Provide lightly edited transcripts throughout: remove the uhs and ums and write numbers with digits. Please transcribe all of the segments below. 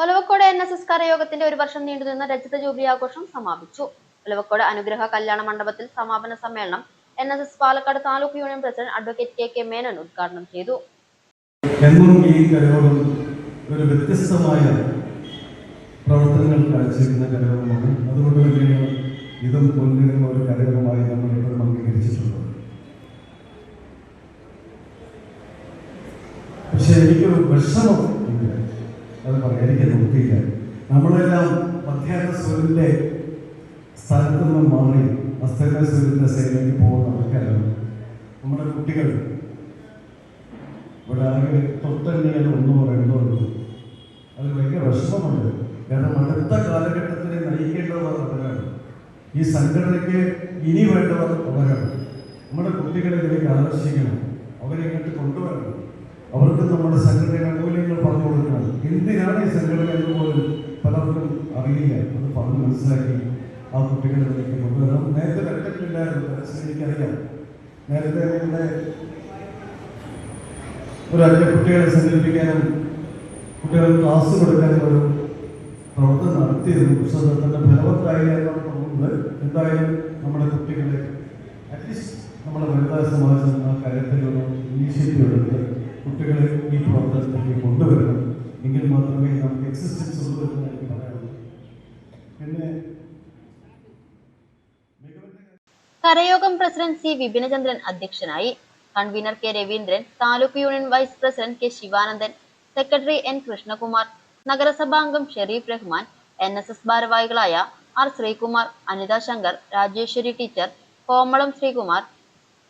Olavakkode NSS കരയോഗത്തിന്റെ ഒരു വർഷം നീണ്ടുനിന്ന രജത ജൂബിലി ആഘോഷം സമാപിച്ചു. ഒലവക്കോട് അനുഗ്രഹ കല്യാണ മണ്ഡപത്തിൽ സമാപന സമ്മേളനം NSS Palakkad taluk union president advocate KK Menon ഉദ്ഘാടനം ചെയ്തു. എന്നും ഈ കരയോഗം ഒരു വ്യത്യസ്തമായ പ്രവർത്തനങ്ങൾ കാഴ്ചവെക്കുന്ന കരയോഗമാണ്. അതുകൊണ്ട് തന്നെയാണ് ഇതും മുൻനിരുന്ന ഒരു കരയോഗമായി നമ്മൾ ഇപ്പോൾ അംഗീകരിച്ചിട്ടുള്ളത്. പക്ഷെ എനിക്കൊരു വിഷമം ഉണ്ട്, അത് പറയാൻ എനിക്ക് നോക്കിയില്ല. നമ്മളെല്ലാം മധ്യാഹ്ന സൂര്യന്റെ സ്ഥലത്ത് നിന്ന് മാറി അസ്തമയ സൂര്യന്റെ സൈഡിലേക്ക് പോകുന്ന ആൾക്കാരാണ്. നമ്മുടെ കുട്ടികൾ ഇവിടെ ആകെ തൊട്ടന്നെയാണ് ഒന്നോ രണ്ടോ ഉള്ളൂ. അത് ഭയങ്കര വിഷമമുണ്ട്. കാരണം അടുത്ത കാലഘട്ടത്തിനെ നയിക്കേണ്ടവർ അവരാണ്. ഈ സംഘടനയ്ക്ക് ഇനി വേണ്ടവർ അവരാണ്. നമ്മുടെ കുട്ടികളെ ഇതിലേക്ക് ആകർഷിക്കണം, അവരെ ഇങ്ങോട്ട് കൊണ്ടുവരണം. അവർക്ക് നമ്മുടെ സംഘടനയുടെ മൂല്യങ്ങൾ പറഞ്ഞു കൊടുക്കണം. എന്തിനാണ് ഈ സംഘടന എന്ന് പോലും പലർക്കും അറിയില്ല. അത് പറഞ്ഞ് മനസ്സിലാക്കി ആ കുട്ടികളെ ഇതിലേക്ക് കൊണ്ടുവരണം. നേരത്തെ കണ്ടിട്ടില്ലായിരുന്നു, എനിക്കറിയാം. നേരത്തെ ഇവിടെ ഒരു കുട്ടികളെ സംഘടിപ്പിക്കാനും കുട്ടികൾക്ക് ക്ലാസ് കൊടുക്കാനും ഒരു പ്രവർത്തനം നടത്തിയിരുന്നു. പക്ഷെ അതിൻ്റെ ഫലവത്തായില്ല എന്നാണ് തോന്നുന്നത്. എന്തായാലും നമ്മുടെ കുട്ടികളെ അറ്റ്ലീസ്റ്റ് നമ്മുടെ വനിതാ സമാജം ആ കാര്യത്തിലൊരു ഇനീഷ്യേറ്റീവ് എടുത്ത് കുട്ടികളെ ഈ പ്രവർത്തനത്തിലേക്ക് കൊണ്ടുവരണം. എങ്കിൽ മാത്രമേ നമുക്ക് എക്സിസ്റ്റൻസ് ഉള്ളൂ എന്ന് എനിക്ക് പറയാനുള്ളൂ. പിന്നെ കരയോഗം പ്രസിഡന്റ് C വിപിനചന്ദ്രൻ അധ്യക്ഷനായി. Convener K Raveendran, taluk union vice president K Sivanandan, secretary N Krishnakumar, നഗരസഭാംഗം ഷെരീഫ് റഹ്മാൻ, NSS ഭാരവാഹികളായ R Sreekumar, Anitha Shankar, Rajeswari teacher, Komalam Sreekumar,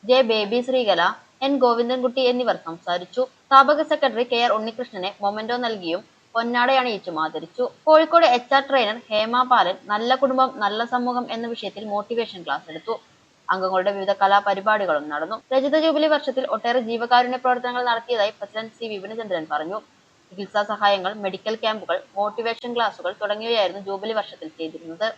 J Baby Sreekala, N Govindankutty എന്നിവർ സംസാരിച്ചു. സ്ഥാപക സെക്രട്ടറി KR ഉണ്ണികൃഷ്ണനെ മൊമെന്റോ നൽകിയും പൊന്നാടയണിയിച്ചും ആദരിച്ചു. കോഴിക്കോട് HR ട്രെയിനർ ഹേമ ബാലൻ നല്ല കുടുംബം നല്ല സമൂഹം എന്ന വിഷയത്തിൽ മോട്ടിവേഷൻ ക്ലാസ് എടുത്തു. അംഗങ്ങളുടെ വിവിധ കലാപരിപാടികളും നടന്നു. രജത ജൂബിലി വർഷത്തിൽ ഒട്ടേറെ ജീവകാരുണ്യ പ്രവർത്തനങ്ങൾ നടത്തിയതായി പ്രസിഡന്റ് C വിപിനചന്ദ്രൻ പറഞ്ഞു. ചികിത്സാ സഹായങ്ങൾ, മെഡിക്കൽ ക്യാമ്പുകൾ, മോട്ടിവേഷൻ ക്ലാസുകൾ തുടങ്ങിയവയായിരുന്നു ജൂബിലി വർഷത്തിൽ ചെയ്തിരുന്നത്.